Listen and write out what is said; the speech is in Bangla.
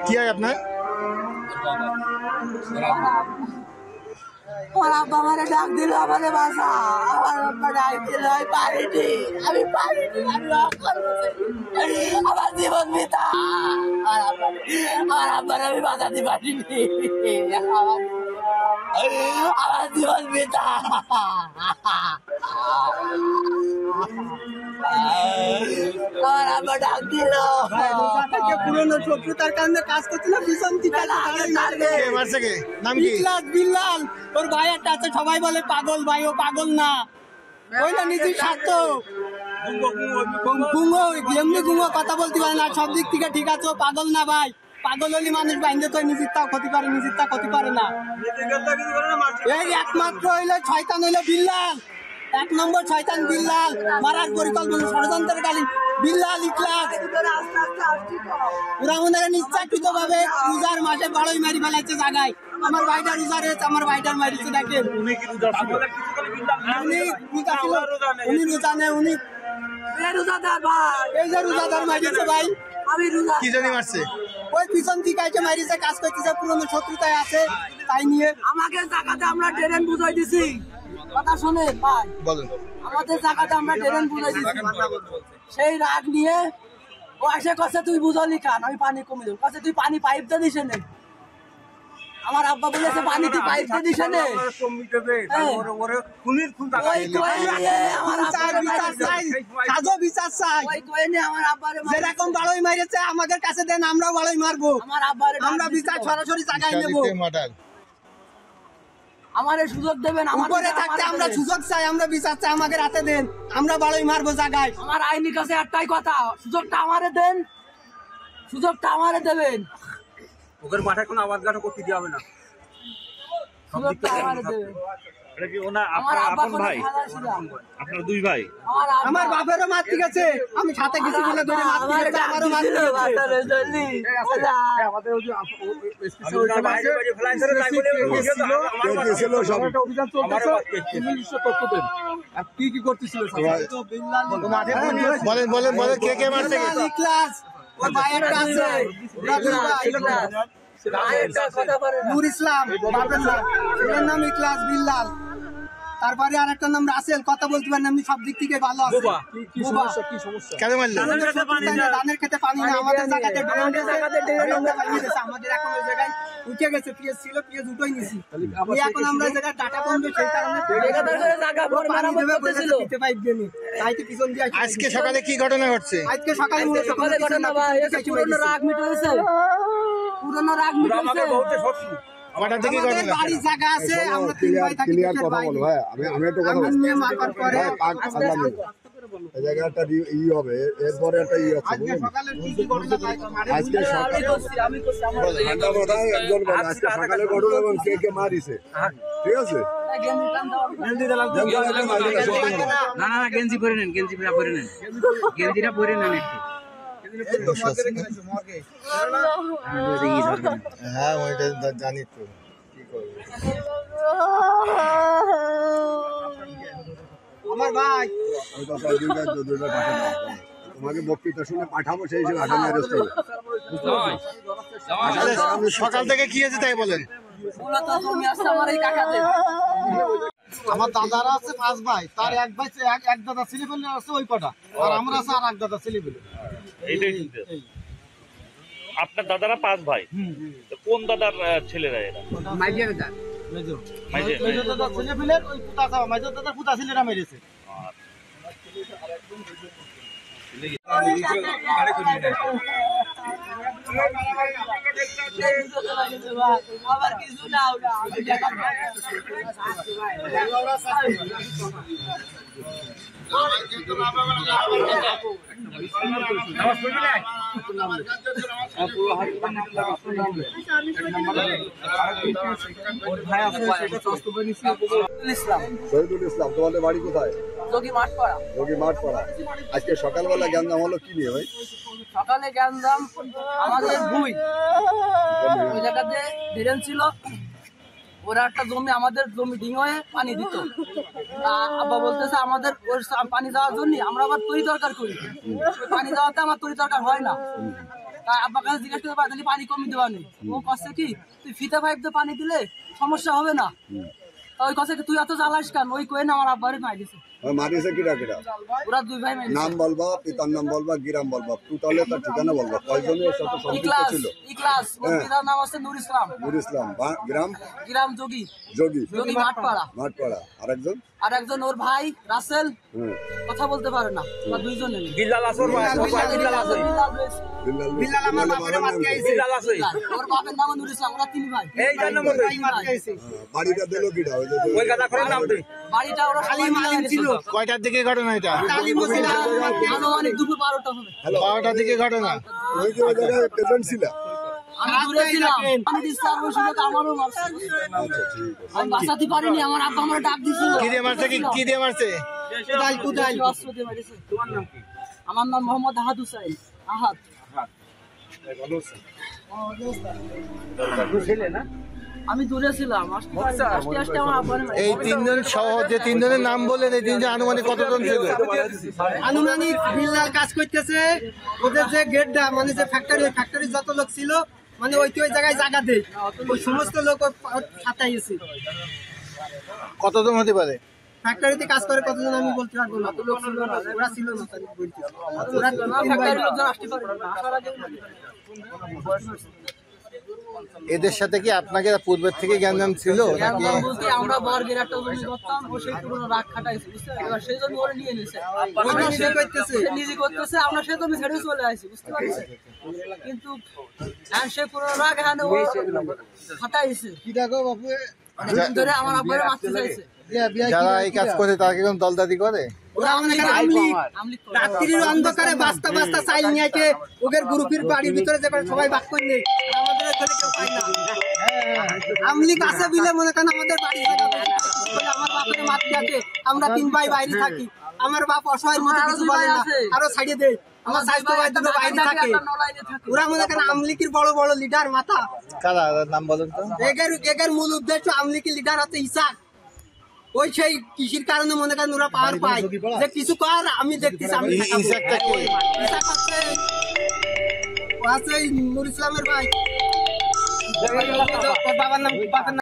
কি হয় আপনার? আমার আব্বা আমারে ডাক দিল, আমারে বাসা, আমার আব্বা ডাক দিল, আমি পারিনি, আমি পারিনি, আমি আমার জীবন পিতা, আমার আব্বার আমি বাঁচাতে পারিনি, আমার জীবন পিতা। আমার আব্বা ডাক দিল, পুরনো শত্রুতার কারণে কাজ করছিল, ভীষণ মারছে কে? নাম কি? বিল্লাল, ওর ভাই একটা আছে, সবাই বলে পাগল, ভাই ও পাগল না, ওই না নিজের স্বার্থ গুঙ্গো, এমনি গুঙ্গো কথা বলতে পারে না, সব দিক থেকে ঠিক আছে, ও পাগল না ভাই, পাগল হলে মানুষ বাইন্দে তো নিজেরটাও ক্ষতি পারে, নিজেরটা ক্ষতি পারে না। এই একমাত্র হইলো শয়তান, হইলো বিল্লাল, 1 নম্বর শয়তান বিল্লাল, মারার পরিকল্পনা ষড়যন্ত্রের কালী বিল্লাল ইখলাস। ওরা ওনারা নিশ্চাকৃত ভাবে রোজার মাসে বড়ই মারি ফেলাচ্ছে জায়গায়, আমার ভাইটা রোজা রয়েছে, আমার ভাইটার মারিছে, দেখেন উনি রোজা নেই, উনি রোজাদার ভাই, এই যে রোজাদার মারিছে ভাই, আমি রোজা কি জানি মারছে? ওই পিছন দিকে এসে মারিছে, কাজ করতেছে, পুরনো শত্রুতায় আছে, তাই নিয়ে আমাকে জায়গাতে আমরা ট্রেন বুঝাই দিছি, কথা শুনে ভাই বলেন। আমাদের জায়গাতে আমরা ট্রেন বুঝাই দিছি, সেই রাগ নিয়ে ও এসে কছে তুই বুঝলি কান, আমি পানি কমে দেবো, কছে তুই পানি পাইপ দিয়ে দিস নে, আমার আব্বা বলেছে পানি তুই পাইপ দিয়ে দিস নে, যেরকম বাড়ই মারিছে আমাদের কাছে দেন, আমরাও বাড়ই মারবো, আমরা বিচার সরাসরি জায়গায় নেবো, আমারে সুযোগ দেবেন, উপরে থাকতে আমরা সুযোগ চাই, আমরা বিচার চাই, আমাকে রাতে দেন, আমরা বাড়ই মারবো জায়গায়, আমার আইনি কাছে একটাই কথা, সুযোগটা আমারে দেন, সুযোগটা আমারে দেবেন, ওদের মাথায় কোনো আওয়াজ গান করতে দেওয়া হবে না, সুযোগটা আমারে দেবেন। এটা কি ওনা আপনার আপন ভাই? আপনার দুই ভাই? আমার বাপেরও মারতে গেছে, আমি সাথে গেছি বলে ধরে মারতে গেছে, আমারও মারতে গেছে। আমাদের ওই যে এসপি অভিযান চলতেছে, নিজস্ব তথ্য দেন আর কি কি করতেছিল বলেন বলেন বলেন, কে কে মারছে? ইখলাস, ওর ভাইয়ের কাছে নূর ইসলাম, বাপের নাম, ছেলের নাম ইখলাস বিল্লাল, তারপরে আর একটা নাম রাসেল, কথা বলতে পারেন, এমনি সব দিক থেকে ভালো আছে। কেন মারলেন? ধানের খেতে পানি না, আমাদের জায়গাতে আমাদের এখন ওই জায়গায় উঠে গেছে, পিএস ছিল, পিএস উঠেই নিছি, এখন আমরা জায়গায় ডাটা কমবে, সেই কারণে দিতে পাইপ দিয়ে তাই তো পিছন দিয়ে। আজকে সকালে কি ঘটনা ঘটছে? আজকে সকালে ঘটনা ভাই, পুরনো রাগ মিটেছে, পুরনো রাগ মিটেছে, হঠাৎ থেকে ঘটনা, বাড়ি জায়গা আছে, আমরা 3 ভাই থাকি, ক্লিয়ার কথা বলো ভাই, আমি একটু কথা বলছি, নিয়ে মারবার পরে এই জায়গায় একটা ই হবে, এরপরে একটা ই আছে, আজকে সকালে কি ঘটনা আজকে সকালে ঠান্ডা মাথায় একজন বলে আজকে সকালে ঘটনা এবং কে কে মারিছে, ঠিক আছে? না না গেঞ্জি পরে নেন, গেঞ্জিটা পরে নেন, গেঞ্জিটা পরে নেন একটু। হ্যাঁ ওইটা জানি তো, কি করবো। আমার ভাই তোমাকে বক্তৃতা শুনে পাঠাবো, সেই হিসেবে আসামি অ্যারেস্ট হবে। সকাল থেকে কি হয়েছে তাই বলেন। আমার দাদারা আছে 5 ভাই, তার এক ভাই এক দাদা ছেলে পেলে আছে ওই কটা, আর আমরা আছে আর এক দাদা ছেলে পেলে। এইটাই শুনতে আপনার দাদারা 5 ভাই, তো কোন দাদার ছেলেরা এরা? মেজর দাদা ছেলে পেলে ওই পুতা, মেজর দাদার পুতা ছেলেরা মেরেছে। আবার কিছু না, শহীদুল ইসলাম, তোমাদের বাড়ি কোথায়? যোগী মাঠপাড়া। যোগী মাঠপাড়া। আজকে সকালবেলা গ্যাঞ্জাম হলো, কি নিয়ে ভাই? সকালে গ্যাঞ্জাম আমাদের ওই জায়গাতে ড্রেন ছিল, ওরা একটা জমি, আমাদের জমি ডিং হয়ে পানি দিত, আব্বা বলতেছে আমাদের পানি যাওয়ার জন্য আমরা আবার তরি দরকার করি, পানি যাওয়াতে আমার তরি দরকার হয় না, তার আব্বার কাছে জিজ্ঞাসা করতে পারি পানি কমই দেওয়া নেই। ও কষ্ট কি তুই ফিতা পাইপ দিয়ে পানি দিলে সমস্যা হবে না। ওই কথা তুই এত জ্বালাস কেন ওই কয়ে না আমার আব্বারে মাই দিছে। মারিছে কিরা কিরা? ওরা দুই ভাই মাই নাম বলবা, পিতার নাম বলবা, গ্রাম বলবা, টোটালে তার ঠিকানা বলবা, কয়জনের সাথে সম্পৃক্ত ছিল? ইখলাস ওর পিতার নাম আছে নূর ইসলাম। নূর ইসলাম। গ্রাম গ্রাম যোগী যোগী মাঠপাড়া। আরেকজন আর একজন ওর ভাই রাসেল, কথা বলতে পারে না। ওরা দুইজনে বিল্লাল আসর বিল্লাল আমার বাপের মাত খাইছে। ওর বাপের নাম নূর ইসলাম। ওরা তিন ভাই। এই জন্য ভাই মাত খাইছে। বাড়িটা দিল কিরা? ওই কথা করে নাম দে। বাড়িটা ওরা খালি মালিক ছিল। কয়টার দিকে ঘটনা এটা? তালিম ছিল। আনুমানিক দুপুর 12টা হবে। 12টার দিকে ঘটনা। ওই যে ওই জায়গায় প্রেজেন্ট ছিল? আমি দূরে ছিলাম। আমি ডিসচার্জ হয়েছিল তো আমারও মারছে। আমি বাঁচাতে পারিনি। আমার আব্বা আমার ডাক দিছিল। কি দিয়ে মারছে? কি দিয়ে মারছে? কোদাল অস্ত্র দিয়ে মারছে। তোমার নাম কি? আমার নাম মোহাম্মদ আহাদ হুসাইন। আহাদ। আমি দূরে ছিলাম। আসতে আমার আব্বারে মারছে। এই তিনজন সহ যে তিনজনের নাম বললেন, এই তিনজন আনুমানিক কতজন ছিল? আনুমানিক বিল্লাল কাজ করতেছে। ওদের যে গেটটা মানে যে ফ্যাক্টরি, ওই ফ্যাক্টরির যত লোক ছিল মানে ওই জায়গায় জায়গা দেয়, ওই সমস্ত লোক সাথে এসে। কতজন হতে পারে? ফ্যাক্টরিতে কাজ করে কতজন আমি বলতে পারবো না। লোক ছিল না, ওরা ছিল না। ওরা ফ্যাক্টরির লোকজন আসতে পারে না। আসার আগে এদের সাথে কি আপনাকে পূর্বের থেকে জ্ঞান ছিল নাকি? বলতে আমরা বর্গের একটা জমি করতাম, ও সেই পুরোনো রাগ খাটাইছে, বুঝতে পারছেন? এবার সেই জমি ওরা নিয়ে নিয়েছে। সে নিজে করতেছে, আমরা সেই জমি ছেড়ে চলে আসি, বুঝতে পারছেন? কিন্তু সে পুরোনো রাগ এখানে ও খাটাইছে। কি দেখো বাপু, ধরে আমার আব্বারে মারতে চাইছে। যারা এই কাজ করে তারা কি কোন দলদারি করে? ওরা আমাদের আমলিক করে। রাত্রির অন্ধকারে বাস্তা বাস্তা চাইল নিয়ে এসে ওদের গ্রুপের বাড়ির ভিতরে যে সবাই বাক করে নেই, আমাদের এখানে কেউ পায় না। আমলিক আছে বিলে মনে করেন আমাদের বাড়ি জায়গা বেশি। আমার বাপের মাতৃ আছে, আমরা 3 ভাই বাইরে থাকি। আমার বাপ অসহায়ের মতো কিছু বলে না, আরো ছাড়িয়ে দেয়। আমার স্বাস্থ্য ভাই দুটো বাইরে থাকে। ওরা মনে করেন আমলিকের বড় বড় লিডার মাথা। কারা নাম বলেন তো? এগের মূল উদ্দেশ্য আমলিকের লিডার হচ্ছে ইসা। ওই সেই কৃষির কারণে মনে করেন ওরা পাওয়ার পায় যে কিছু কর, আমি দেখতেছি। আমি ইসাকটা কি? ইসাক হচ্ছে ও আছে নূর ইসলামের ভাই। বাবার নাম